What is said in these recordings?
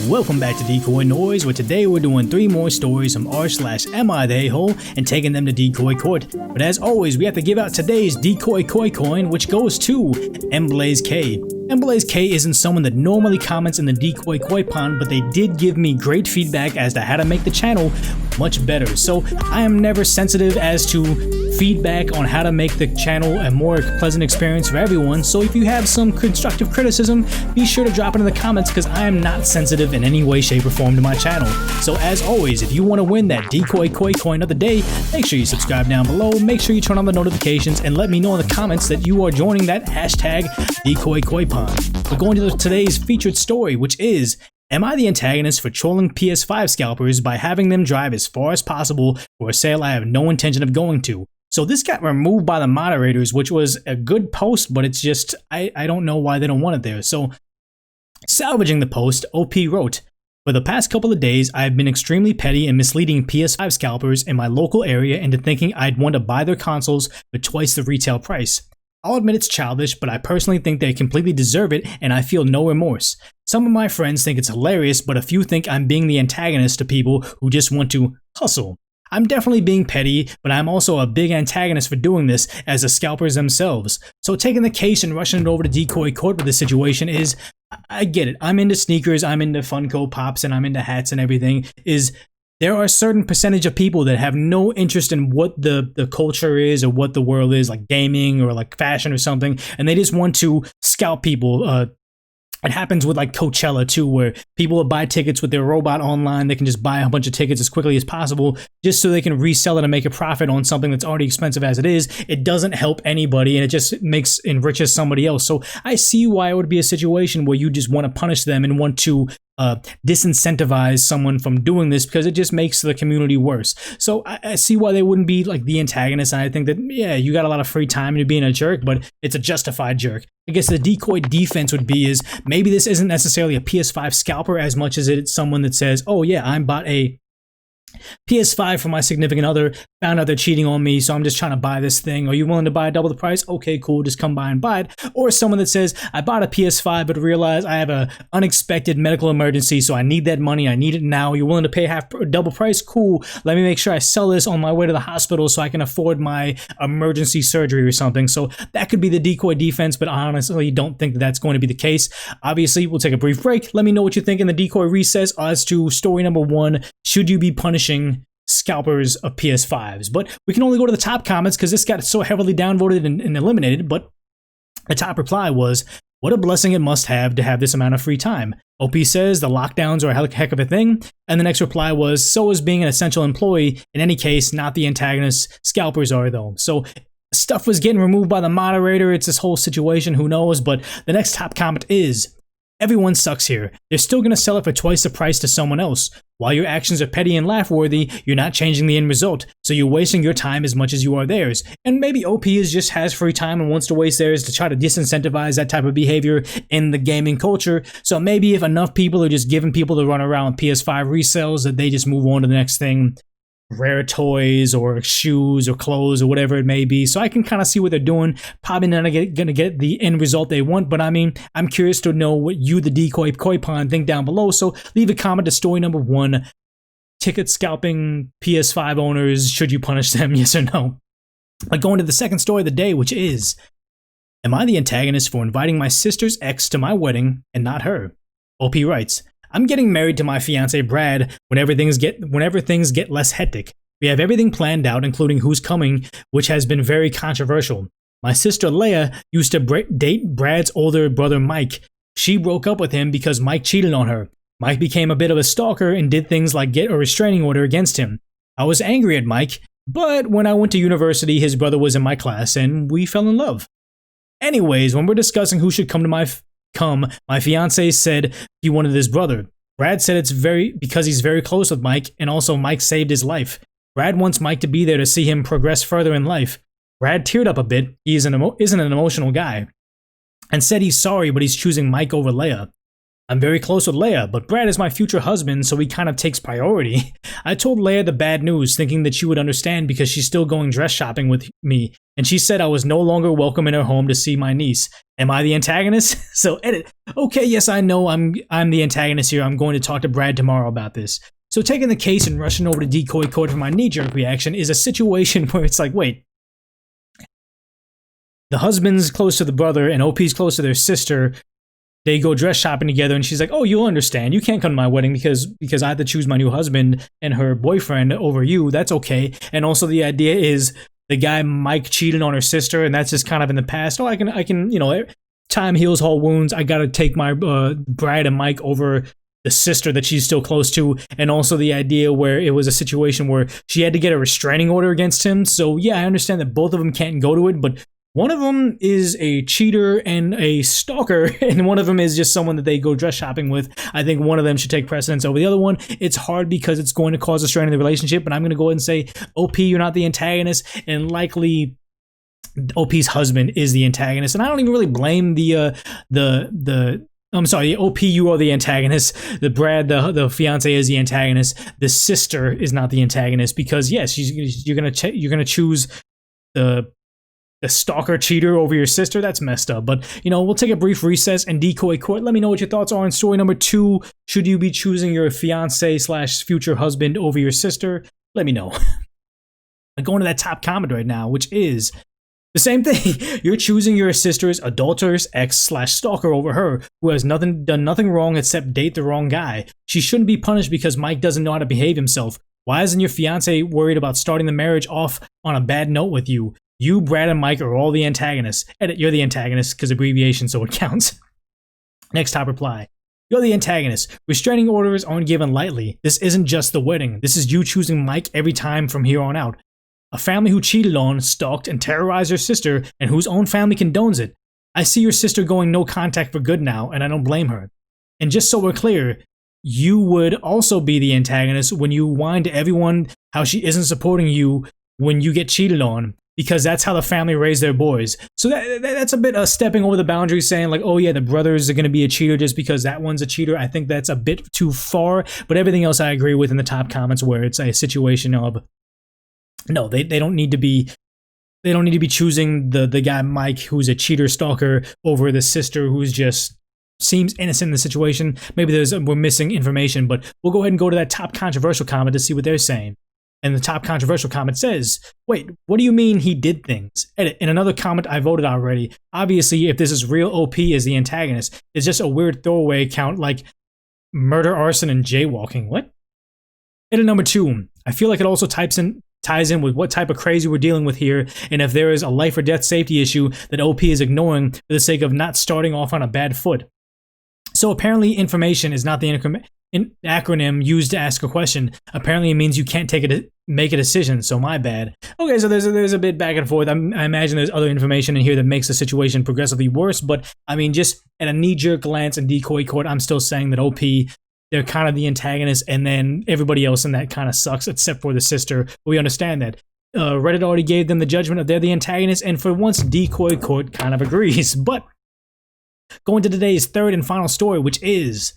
welcome back to DecoyNoise, where today we're doing 3 more stories from r/am I the a-hole and taking them to Decoy Court. But as always, we have to give out today's Decoy coin, which goes to MBlazeK. MBlazeK isn't someone that normally comments in the Decoy Koi pond, but they did give me great feedback as to how to make the channel much better. So I am never sensitive as to feedback on how to make the channel a more pleasant experience for everyone. So if you have some constructive criticism, be sure to drop it in the comments, because I am not sensitive in any way, shape, or form to my channel. So as always, if you want to win that Decoy coin of the day, make sure you subscribe down below, make sure you turn on the notifications, and let me know in the comments that you are joining that hashtag Decoy Koi pond. We're going to today's featured story, which is, am I the antagonist for trolling PS5 scalpers by having them drive as far as possible for a sale I have no intention of going to? So this got removed by the moderators, which was a good post, but it's just, I don't know why they don't want it there. So salvaging the post, OP wrote, for the past couple of days, I have been extremely petty and misleading PS5 scalpers in my local area into thinking I'd want to buy their consoles for twice the retail price. I'll admit it's childish, but I personally think they completely deserve it, and I feel no remorse. Some of my friends think it's hilarious, but a few think I'm being the antagonist to people who just want to hustle. I'm definitely being petty, but I'm also a big antagonist for doing this as the scalpers themselves. So taking the case and rushing it over to Decoy Court with this situation is, I get it, I'm into sneakers, I'm into Funko Pops, and I'm into hats and everything, there are a certain percentage of people that have no interest in what the culture is or what the world is, like gaming or like fashion or something, and they just want to scalp people. It happens with like Coachella too, where people will buy tickets with their robot online. They can just buy a bunch of tickets as quickly as possible just so they can resell it and make a profit on something that's already expensive as it is. It doesn't help anybody, and it just enriches somebody else. So I see why it would be a situation where you just want to punish them and want to disincentivize someone from doing this, because it just makes the community worse. So I see why they wouldn't be like the antagonist. And I think that, yeah, you got a lot of free time and you're being a jerk, but it's a justified jerk. I guess the decoy defense would be is maybe this isn't necessarily a PS5 scalper as much as it's someone that says, oh yeah, I bought a PS5 for my significant other, found out they're cheating on me, so I'm just trying to buy this thing. Are you willing to buy double the price? Okay, cool, just come by and buy it. Or someone that says, I bought a PS5 but realized I have a unexpected medical emergency, so I need that money, I need it now. You're willing to pay double price? Cool, let me make sure I sell this on my way to the hospital so I can afford my emergency surgery or something. So that could be the decoy defense, but I honestly don't think that that's going to be the case. Obviously, we'll take a brief break. Let me know what you think in the decoy recess as to story number 1. Should you be punishing scalpers of PS5s? But we can only go to the top comments because this got so heavily downvoted and eliminated. But the top reply was, what a blessing it must have to have this amount of free time. OP says the lockdowns are a heck of a thing. And the next reply was, so is being an essential employee. In any case, not the antagonist. Scalpers are though. So stuff was getting removed by the moderator. It's this whole situation, who knows? But the next top comment is, everyone sucks here. They're still going to sell it for twice the price to someone else. While your actions are petty and laugh-worthy, you're not changing the end result, so you're wasting your time as much as you are theirs. And maybe OP just has free time and wants to waste theirs to try to disincentivize that type of behavior in the gaming culture. So maybe if enough people are just giving people to run around with PS5 resales, that they just move on to the next thing. Rare toys or shoes or clothes or whatever it may be. So I can kind of see what they're doing. Probably not gonna get the end result they want, but I mean, I'm curious to know what you, the Decoy Koi pond, think down below. So leave a comment to story number 1. Ticket scalping PS5 owners, should you punish them? Yes or no? Like, going to the second story of the day, which is, am I the antagonist for inviting my sister's ex to my wedding and not her? OP writes, I'm getting married to my fiance Brad whenever things get less hectic. We have everything planned out, including who's coming, which has been very controversial. My sister Leia used to date Brad's older brother Mike. She broke up with him because Mike cheated on her. Mike became a bit of a stalker and did things like get a restraining order against him. I was angry at Mike, but when I went to university, his brother was in my class and we fell in love. Anyways, when we're discussing who should come to my fiance said he wanted his brother. Brad said it's because he's very close with Mike, and also Mike saved his life. Brad wants Mike to be there to see him progress further in life. Brad teared up a bit. He isn't an emotional guy, and said he's sorry, but he's choosing Mike over Leia. I'm very close with Leia, but Brad is my future husband, so he kind of takes priority. I told Leia the bad news, thinking that she would understand because she's still going dress shopping with me. and she said I was no longer welcome in her home to see my niece. Am I the antagonist? So edit. Okay, yes, I know I'm the antagonist here. I'm going to talk to Brad tomorrow about this. So taking the case and rushing over to Decoy Court for my knee-jerk reaction is a situation where it's like, wait, the husband's close to the brother and OP's close to their sister. They go dress shopping together, and she's like, oh, you'll understand. You can't come to my wedding because I have to choose my new husband and her boyfriend over you. That's okay. And also the idea is the guy Mike cheated on her sister, and that's just kind of in the past. Oh, I can, you know, time heals all wounds. I got to take my Brad and Mike over the sister that she's still close to. And also the idea where it was a situation where she had to get a restraining order against him. So yeah, I understand that both of them can't go to it, but one of them is a cheater and a stalker, and one of them is just someone that they go dress shopping with. I think one of them should take precedence over the other one. It's hard because it's going to cause a strain in the relationship, but I'm going to go ahead and say, OP, you're not the antagonist, and likely OP's husband is the antagonist. And I don't even really blame I'm sorry, OP, you are the antagonist. The Brad, the fiance, is the antagonist. The sister is not the antagonist because yes, you're gonna choose the stalker cheater over your sister. That's messed up. But you know, we'll take a brief recess and Decoy Court. Let me know what your thoughts are on story number 2. Should you be choosing your fiance / future husband over your sister? Let me know. I'm going to that top comment right now, which is the same thing. You're choosing your sister's adulterous ex / stalker over her, who has done nothing wrong except date the wrong guy. She shouldn't be punished because Mike doesn't know how to behave himself. Why isn't your fiance worried about starting the marriage off on a bad note with you? You, Brad, and Mike are all the antagonists. Edit, you're the antagonist because abbreviation, so it counts. Next top reply. You're the antagonist. Restraining orders aren't given lightly. This isn't just the wedding. This is you choosing Mike every time from here on out. A family who cheated on, stalked, and terrorized your sister, and whose own family condones it. I see your sister going no contact for good now, and I don't blame her. And just so we're clear, you would also be the antagonist when you whine to everyone how she isn't supporting you when you get cheated on, because that's how the family raised their boys. So that's a bit of stepping over the boundary, saying like, oh yeah, the brothers are going to be a cheater just because that one's a cheater. I think that's a bit too far, but everything else I agree with in the top comments where it's a situation of, no, they don't need to be choosing the guy Mike who's a cheater stalker over the sister who's just seems innocent in the situation. Maybe we're missing information, but we'll go ahead and go to that top controversial comment to see what they're saying. And the top controversial comment says, wait, what do you mean he did things? Edit, in another comment I voted already. Obviously, if this is real OP as the antagonist, it's just a weird throwaway account like murder, arson, and jaywalking. What? Edit number 2. I feel like it also ties in with what type of crazy we're dealing with here, and if there is a life or death safety issue that OP is ignoring for the sake of not starting off on a bad foot. So apparently information is not the acronym used to ask a question. Apparently it means you can't make a decision, so my bad. Okay, so there's a bit back and forth. I imagine there's other information in here that makes the situation progressively worse, but I mean, just at a knee-jerk glance in Decoy Court, I'm still saying that OP, they're kind of the antagonist, and then everybody else in that kind of sucks except for the sister. We understand that. Reddit already gave them the judgment of they're the antagonist, and for once Decoy Court kind of agrees. But going to today's third and final story, which is,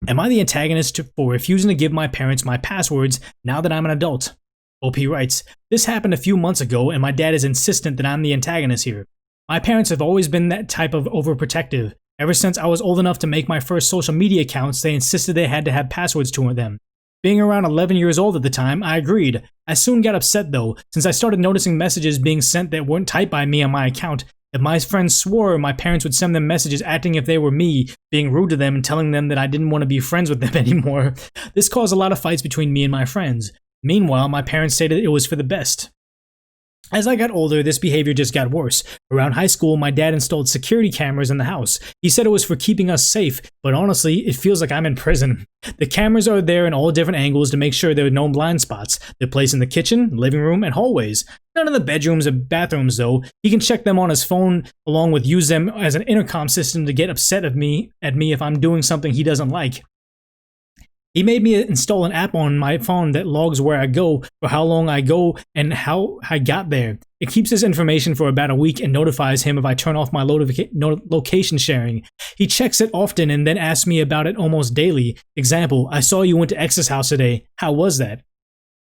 am I the antagonist for refusing to give my parents my passwords now that I'm an adult? OP writes, this happened a few months ago and my dad is insistent that I'm the antagonist here. My parents have always been that type of overprotective. Ever since I was old enough to make my first social media accounts, they insisted they had to have passwords to them. Being around 11 years old at the time, I agreed. I soon got upset though, since I started noticing messages being sent that weren't typed by me on my account. If my friends swore, my parents would send them messages acting if they were me, being rude to them and telling them that I didn't want to be friends with them anymore. This caused a lot of fights between me and my friends. Meanwhile, my parents stated it was for the best. As I got older, this behavior just got worse. Around high school, my dad installed security cameras in the house. He said it was for keeping us safe, but honestly, it feels like I'm in prison. The cameras are there in all different angles to make sure there are no blind spots. They're placed in the kitchen, living room, and hallways. None of the bedrooms or bathrooms, though. He can check them on his phone, along with use them as an intercom system to get upset at me if I'm doing something he doesn't like. He made me install an app on my phone that logs where I go, for how long I go, and how I got there. It keeps this information for about a week and notifies him if I turn off my location sharing. He checks it often and then asks me about it almost daily. Example, I saw you went to X's house today. How was that?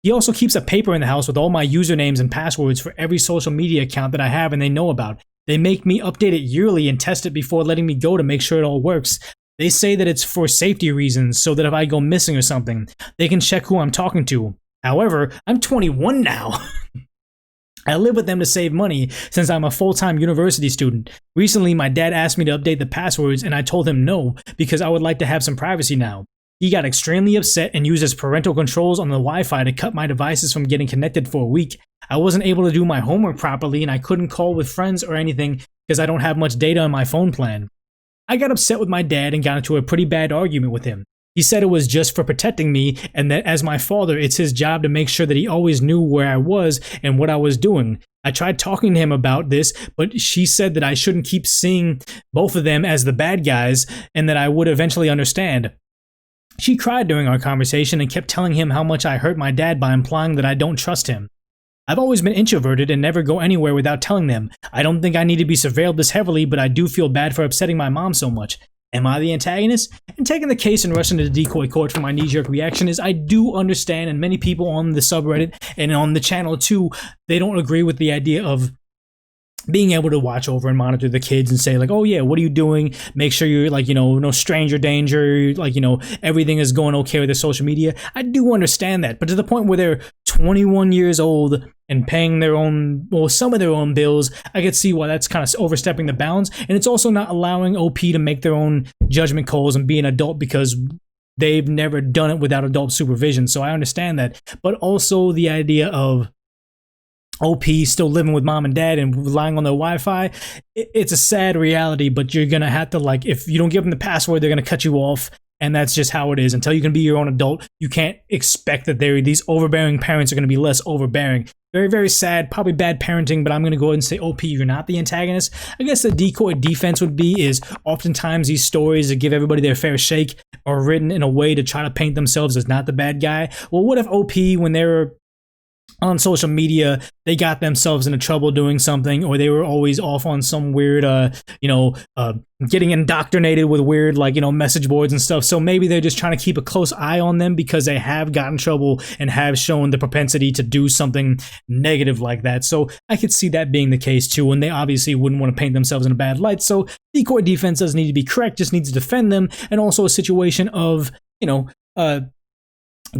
He also keeps a paper in the house with all my usernames and passwords for every social media account that I have and they know about. They make me update it yearly and test it before letting me go to make sure it all works. They say that it's for safety reasons, so that if I go missing or something, they can check who I'm talking to. However, I'm 21 now. I live with them to save money since I'm a full-time university student. Recently, my dad asked me to update the passwords and I told him no, because I would like to have some privacy now. He got extremely upset and used his parental controls on the Wi-Fi to cut my devices from getting connected for a week. I wasn't able to do my homework properly and I couldn't call with friends or anything because I don't have much data on my phone plan. I got upset with my dad and got into a pretty bad argument with him. He said it was just for protecting me and that as my father, it's his job to make sure that he always knew where I was and what I was doing. I tried talking to him about this, but she said that I shouldn't keep seeing both of them as the bad guys and that I would eventually understand. She cried during our conversation and kept telling him how much I hurt my dad by implying that I don't trust him. I've always been introverted and never go anywhere without telling them. I don't think I need to be surveilled this heavily, but I do feel bad for upsetting my mom so much. Am I the antagonist? And taking the case and rushing to the Decoy Court for my knee-jerk reaction is I do understand, and many people on the subreddit and on the channel too, they don't agree with the idea of being able to watch over and monitor the kids and say like, oh yeah, what are you doing? Make sure you're like, no stranger danger, like, everything is going okay with their social media. I do understand that, but to the point where they're 21 years old and paying their own, well, some of their own bills, I could see why that's kind of overstepping the bounds. And it's also not allowing OP to make their own judgment calls and be an adult because they've never done it without adult supervision. So I understand that, but also the idea of OP still living with mom and dad and relying on their Wi-Fi, it's a sad reality, but you're gonna have to, like, if you don't give them the password, they're gonna cut you off, and that's just how it is. Until you can be your own adult, you can't expect that these overbearing parents are gonna be less overbearing. Very, very sad, probably bad parenting, but I'm gonna go ahead and say, OP, you're not the antagonist. I guess the decoy defense would be is oftentimes these stories that give everybody their fair shake are written in a way to try to paint themselves as not the bad guy. Well, what if OP, when they were on social media, they got themselves into trouble doing something, or they were always off on some weird, getting indoctrinated with weird, message boards and stuff. So maybe they're just trying to keep a close eye on them because they have gotten in trouble and have shown the propensity to do something negative like that. So I could see that being the case too, and they obviously wouldn't want to paint themselves in a bad light. So decoy defense doesn't need to be correct, just needs to defend them, and also a situation of,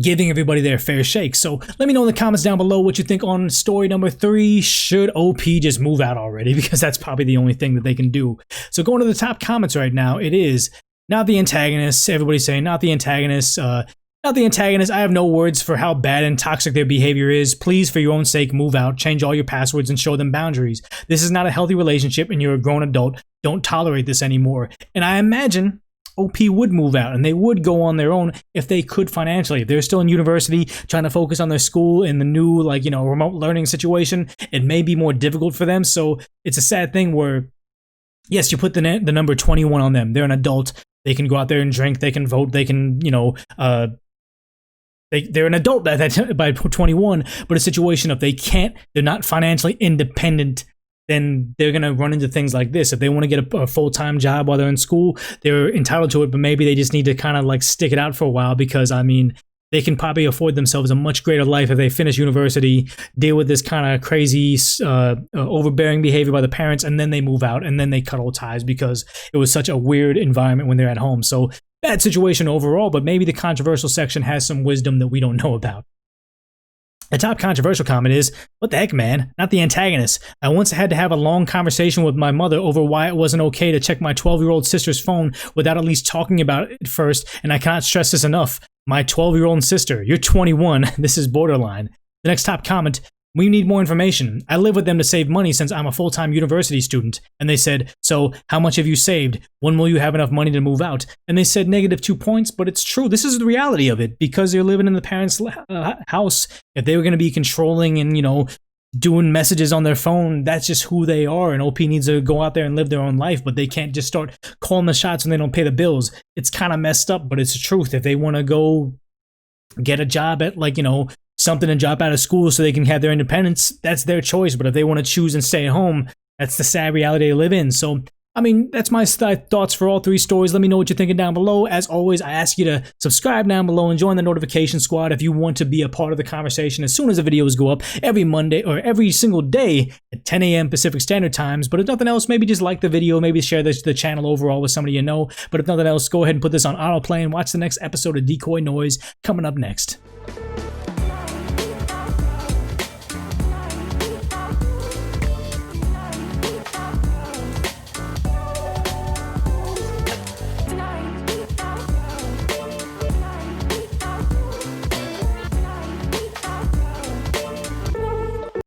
giving everybody their fair shake. So let me know in the comments down below what you think on story number 3. Should OP just move out already? Because that's probably the only thing that they can do. So going to the top comments right now, it is not the antagonist. Everybody's saying not the antagonist. Not the antagonist. I have no words for how bad and toxic their behavior is. Please, for your own sake, move out, change all your passwords, and show them boundaries. This is not a healthy relationship and you're a grown adult. Don't tolerate this anymore. And I imagine OP would move out and they would go on their own if they could financially. If they're still in university trying to focus on their school in the new, remote learning situation, it may be more difficult for them. So it's a sad thing where, yes, you put the number 21 on them. They're an adult. They can go out there and drink. They can vote. They can, they're an adult by 21, but a situation of they're not financially independent, then they're going to run into things like this. If they want to get a full-time job while they're in school, they're entitled to it, but maybe they just need to kind of stick it out for a while because, they can probably afford themselves a much greater life if they finish university, deal with this kind of crazy, overbearing behavior by the parents, and then they move out, and then they cut all ties because it was such a weird environment when they're at home. So bad situation overall, but maybe the controversial section has some wisdom that we don't know about. The top controversial comment is, what the heck, man? Not the antagonist. I once had to have a long conversation with my mother over why it wasn't okay to check my 12-year-old sister's phone without at least talking about it first, and I cannot stress this enough. My 12-year-old sister, you're 21. This is borderline. The next top comment, we need more information. I live with them to save money since I'm a full-time university student. And they said, so how much have you saved? When will you have enough money to move out? And they said -2 points, but it's true. This is the reality of it because they're living in the parents' house. If they were going to be controlling and, doing messages on their phone, that's just who they are. And OP needs to go out there and live their own life, but they can't just start calling the shots when they don't pay the bills. It's kind of messed up, but it's the truth. If they want to go get a job at something and drop out of school so they can have their independence, that's their choice. But if they want to choose and stay at home, that's the sad reality they live in. So I mean, that's my thoughts for all 3 stories. Let me know what you're thinking down below. As always, I ask you to subscribe down below and join the notification squad if you want to be a part of the conversation as soon as the videos go up every Monday or every single day at 10 a.m. Pacific Standard Times. But if nothing else, maybe just like the video, maybe share the channel overall with somebody you know. But if nothing else, go ahead and put this on autoplay and watch the next episode of Decoy Noise coming up next.